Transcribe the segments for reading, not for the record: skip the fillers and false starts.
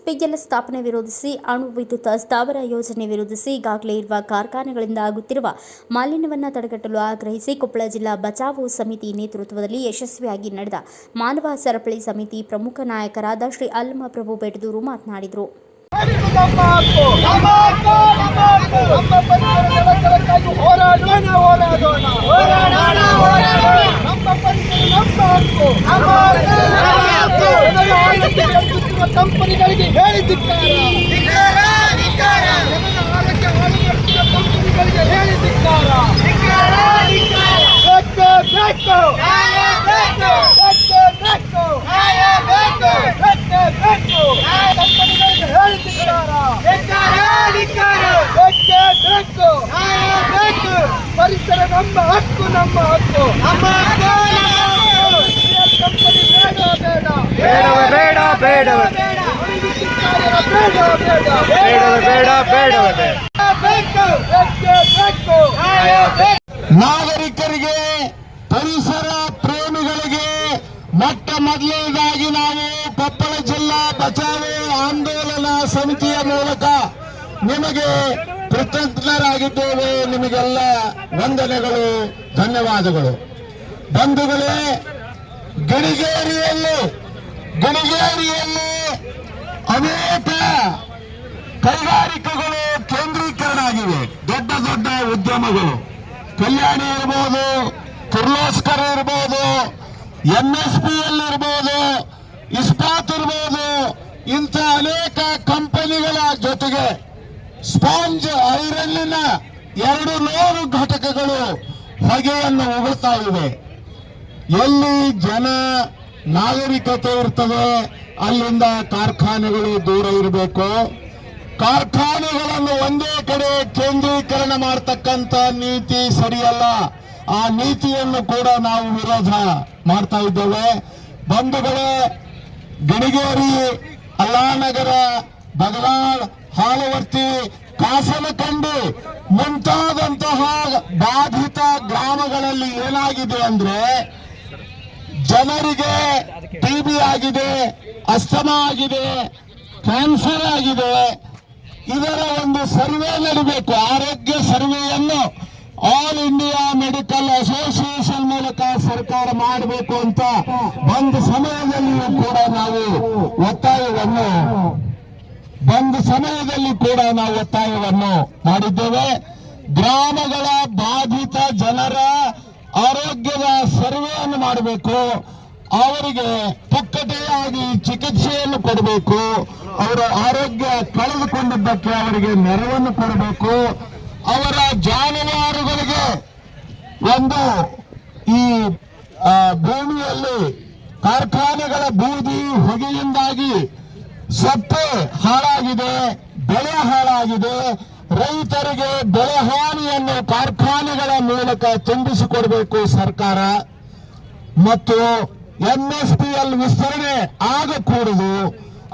ಎಸ್ಪಿಎಲ್ ಸ್ಥಾಪನೆ ವಿರೋಧಿಸಿ, ಅಣು ವಿದ್ಯುತ್ ಸ್ಥಾವರ ಯೋಜನೆ ವಿರೋಧಿಸಿ ಈಗಾಗಲೇ ಇರುವ ಕಾರ್ಖಾನೆಗಳಿಂದ ಆಗುತ್ತಿರುವ ಮಾಲಿನ್ಯವನ್ನು ತಡೆಗಟ್ಟಲು ಆಗ್ರಹಿಸಿ ಕೊಪ್ಪಳ ಜಿಲ್ಲಾ ಬಚಾವೋ ಸಮಿತಿ ನೇತೃತ್ವದಲ್ಲಿ ಯಶಸ್ವಿಯಾಗಿ ನಡೆದ ಮಾನವ ಸರಪಳಿ ಸಮಿತಿ ಪ್ರಮುಖ ನಾಯಕರಾದ ಶ್ರೀ ಅಲ್ಲಮಪ್ರಭು ಬೆಟದೂರು ಮಾತನಾಡಿದರು. ಕಂಪನಿಗಳಿಗೆ ಹೇಳಿದ್ದಾರೆ ಪರಿಸರ ನಮ್ಮ ಹಕ್ಕು, ನಮ್ಮ ಹಕ್ಕು. ಕಂಪನಿ ನಾಗರಿಕರಿಗೆ, ಪರಿಸರ ಪ್ರೇಮಿಗಳಿಗೆ ಮೊಟ್ಟ ಮೊದಲನೇದಾಗಿ ನಾವು ಕೊಪ್ಪಳ ಜಿಲ್ಲಾ ಬಚಾವೋ ಆಂದೋಲನ ಸಮಿತಿಯ ಮೂಲಕ ನಿಮಗೆ ಕೃತಜ್ಞರಾಗಿದ್ದೇವೆ. ನಿಮಗೆಲ್ಲ ವಂದನೆಗಳು, ಧನ್ಯವಾದಗಳು. ಬಂಧುಗಳೇ, ಗಣಿಗೇರಿಯಲ್ಲಿ ಅನೇಕ ಕೈಗಾರಿಕೆಗಳು ಕೇಂದ್ರೀಕರಣ ಆಗಿವೆ. ದೊಡ್ಡ ದೊಡ್ಡ ಉದ್ಯಮಗಳು, ಕಲ್ಯಾಣಿ ಇರ್ಬೋದು, ಕಿರ್ಲೋಸ್ಕರ್ ಇರ್ಬೋದು, MSPL ಇರ್ಬೋದು, ಇಸ್ಪಾತ್ ಇರ್ಬೋದು, ಇಂಥ ಅನೇಕ ಕಂಪನಿಗಳ ಜೊತೆಗೆ ಸ್ಪಾಂಜ್ ಐರನ್ನಿನ 200 ಘಟಕಗಳು ಹೊಗೆಯನ್ನು ಉಗುಳ್ತಾ ಇವೆ. ಎಲ್ಲಿ ಜನ ನಾಗರಿಕತೆ ಇರ್ತದೆ ಅಲ್ಲಿಂದ ಕಾರ್ಖಾನೆಗಳು ದೂರ ಇರಬೇಕು. ಕಾರ್ಖಾನೆಗಳನ್ನು ಒಂದೇ ಕಡೆ ಕೇಂದ್ರೀಕರಣ ಮಾಡತಕ್ಕಂತ ನೀತಿ ಸರಿಯಲ್ಲ. ಆ ನೀತಿಯನ್ನು ಕೂಡ ನಾವು ವಿರೋಧ ಮಾಡ್ತಾ ಇದ್ದೇವೆ. ಬಂಧುಗಳೇ, ಗಣಿಗೇರಿ, ಅಲ್ಲಾನಗರ, ಬಗಲಾಳ್, ಹಾಲವರ್ತಿ, ಕಾಸನಕಂಡಿ ಮುಂತಾದಂತಹ ಬಾಧಿತ ಗ್ರಾಮಗಳಲ್ಲಿ ಏನಾಗಿದೆ ಅಂದ್ರೆ ಜನರಿಗೆ TB ಆಗಿದೆ, ಅಸ್ತಮಾ ಆಗಿದೆ, ಕ್ಯಾನ್ಸರ್ ಆಗಿದೆ. ಇದರ ಒಂದು ಸರ್ವೆ ನಡೀಬೇಕು. ಆರೋಗ್ಯ ಸರ್ವೆಯನ್ನು ಆಲ್ ಇಂಡಿಯಾ ಮೆಡಿಕಲ್ ಅಸೋಸಿಯೇಷನ್ ಮೂಲಕ ಸರ್ಕಾರ ಮಾಡಬೇಕು ಅಂತ ಒಂದು ಸಮಯದಲ್ಲಿಯೂ ಕೂಡ ನಾವು ಒತ್ತಾಯವನ್ನು ಮಾಡಿದ್ದೇವೆ. ಗ್ರಾಮಗಳ ಬಾಧಿತ ಜನರ ಆರೋಗ್ಯದ ಸರ್ವೆಯನ್ನು ಮಾಡಬೇಕು. ಅವರಿಗೆ ಪುಕ್ಕಟೆಯಾಗಿ ಚಿಕಿತ್ಸೆಯನ್ನು ಕೊಡಬೇಕು. ಅವರ ಆರೋಗ್ಯ ಕಳೆದುಕೊಂಡಿದ್ದಕ್ಕೆ ಅವರಿಗೆ ನೆರವನ್ನು ಕೊಡಬೇಕು. ಅವರ ಜಾನುವಾರುಗಳಿಗೆ ಒಂದು ಈ ಭೂಮಿಯಲ್ಲಿ ಕಾರ್ಖಾನೆಗಳ ಬೂದಿ ಹೊಗೆಯಿಂದಾಗಿ ಸೊಪ್ಪೆ ಹಾಳಾಗಿದೆ, ಬೆಳೆ ಹಾಳಾಗಿದೆ. ರೈತರಿಗೆ ಬೆಳೆ ಹಾನಿಯನ್ನು ಕಾರ್ಖಾನೆಗಳ ಮೂಲಕ ತುಂಬಿಸಿಕೊಡಬೇಕು ಸರ್ಕಾರ. ಮತ್ತು MSPL ವಿಸ್ತರಣೆ ಆಗಕೂಡದು.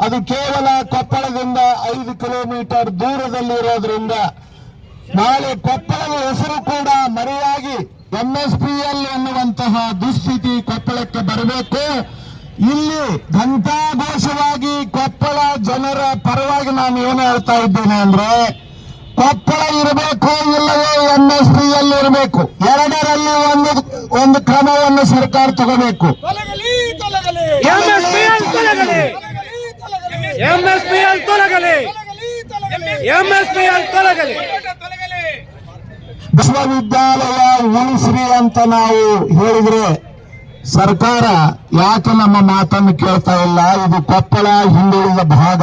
ಅದು ಕೇವಲ ಕೊಪ್ಪಳದಿಂದ 5 ಕಿಲೋಮೀಟರ್ ದೂರದಲ್ಲಿರೋದ್ರಿಂದ ನಾಳೆ ಕೊಪ್ಪಳದ ಹೆಸರು ಕೂಡ ಮರೆಯಾಗಿ MSPL ಎನ್ನುವಂತಹ ದುಸ್ಥಿತಿ ಕೊಪ್ಪಳಕ್ಕೆ ಬರಬೇಕು. ಇಲ್ಲಿ ಘಂಟಾಘೋಷವಾಗಿ ಕೊಪ್ಪಳ ಜನರ ಪರವಾಗಿ ನಾನು ಏನು ಹೇಳ್ತಾ ಇದ್ದೇನೆ ಅಂದ್ರೆ, ಕೊಪ್ಪಳ ಇರಬೇಕು, ಇಲ್ಲವೇ MSPL ಇರಬೇಕು. ಎರಡರಲ್ಲಿ ಒಂದು ಕ್ರಮವನ್ನು ಸರ್ಕಾರ ತಗೋಬೇಕು. ವಿಶ್ವವಿದ್ಯಾಲಯ ಉಳಿಸ್ರಿ ಅಂತ ನಾವು ಹೇಳಿದ್ರೆ ಸರ್ಕಾರ ಯಾಕೆ ನಮ್ಮ ಮಾತನ್ನು ಕೇಳ್ತಾ ಇಲ್ಲ? ಇದು ಕೊಪ್ಪಳ ಹಿಂದುಳಿದ ಭಾಗ.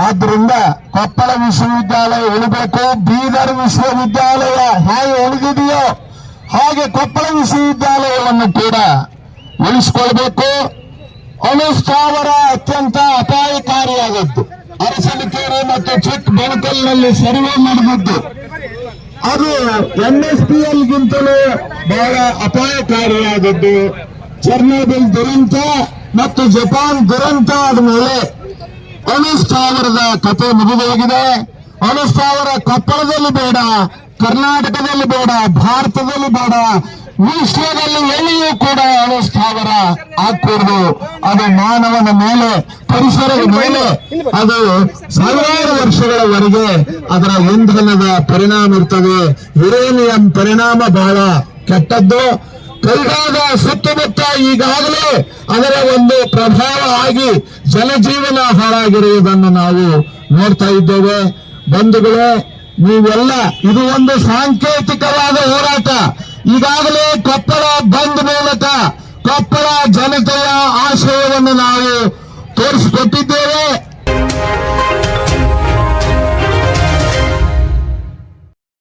ಆದ್ರಿಂದ ಕೊಪ್ಪಳ ವಿಶ್ವವಿದ್ಯಾಲಯ ಉಳಿಬೇಕು. ಬೀದರ್ ವಿಶ್ವವಿದ್ಯಾಲಯ ಹೇಗೆ ಉಳಿದಿದೆಯೋ ಹಾಗೆ ಕೊಪ್ಪಳ ವಿಶ್ವವಿದ್ಯಾಲಯವನ್ನು ಕೂಡ ಉಳಿಸಿಕೊಳ್ಬೇಕು. ಅಣುಸ್ಥಾವರ ಅತ್ಯಂತ ಅಪಾಯಕಾರಿಯಾದದ್ದು. ಅರಸನಕೆರೆ ಮತ್ತು ಚಿಕ್ಕ ಬೆಳಕಲ್ನಲ್ಲಿ ಸರ್ವೆ ನಡೆದಿದ್ದು ಅದು MSPL ಗಿಂತಲೂ ಬಹಳ ಅಪಾಯಕಾರಿಯಾದದ್ದು. ಚೆರ್ನೋಬಿಲ್ ದುರಂತ ಮತ್ತು ಜಪಾನ್ ದುರಂತ ಆದ್ಮೇಲೆ ಅಣುಸ್ಥಾವರದ ಕಥೆ ಮುಗಿದೋಗಿದೆ. ಅಣುಸ್ಥಾವರ ಕೊಪ್ಪಳದಲ್ಲಿ ಬೇಡ, ಕರ್ನಾಟಕದಲ್ಲಿ ಬೇಡ, ಭಾರತದಲ್ಲಿ ಬೇಡ. ವಿಶ್ವದಲ್ಲಿ ಎಲ್ಲಿಯೂ ಕೂಡ ಅಣು ಸ್ಥಾವರ ಹಾಕೂಡುದು. ಅದು ಮಾನವನ ಮೇಲೆ, ಪರಿಸರದ ಮೇಲೆ ಅದು ಸಾವಿರಾರು ವರ್ಷಗಳವರೆಗೆ ಅದರ ಇಂಧನದ ಪರಿಣಾಮ ಇರ್ತದೆ. ಯುರೇನಿಯಂ ಪರಿಣಾಮ ಬಹಳ ಕೆಟ್ಟದ್ದು. ಕೈಗಾದ ಸುತ್ತಮುತ್ತ ಈಗಾಗಲೇ ಅದರ ಒಂದು ಪ್ರಭಾವ ಆಗಿ ಜನಜೀವನ ಹಾಳಾಗಿರುವುದನ್ನು ನಾವು ನೋಡ್ತಾ ಇದ್ದೇವೆ. ಬಂಧುಗಳೇ, ನೀವೆಲ್ಲ ಇದು ಒಂದು ಸಾಂಕೇತಿಕವಾದ ಹೋರಾಟ. ಈಗಾಗಲೇ ಕೊಪ್ಪಳ ಬಂದ್ ಮೂಲಕ ಕೊಪ್ಪಳ ಜನತೆಯ ಆಶಯವನ್ನು ನಾವು ತೋರಿಸಿಕೊಟ್ಟಿದ್ದೇವೆ.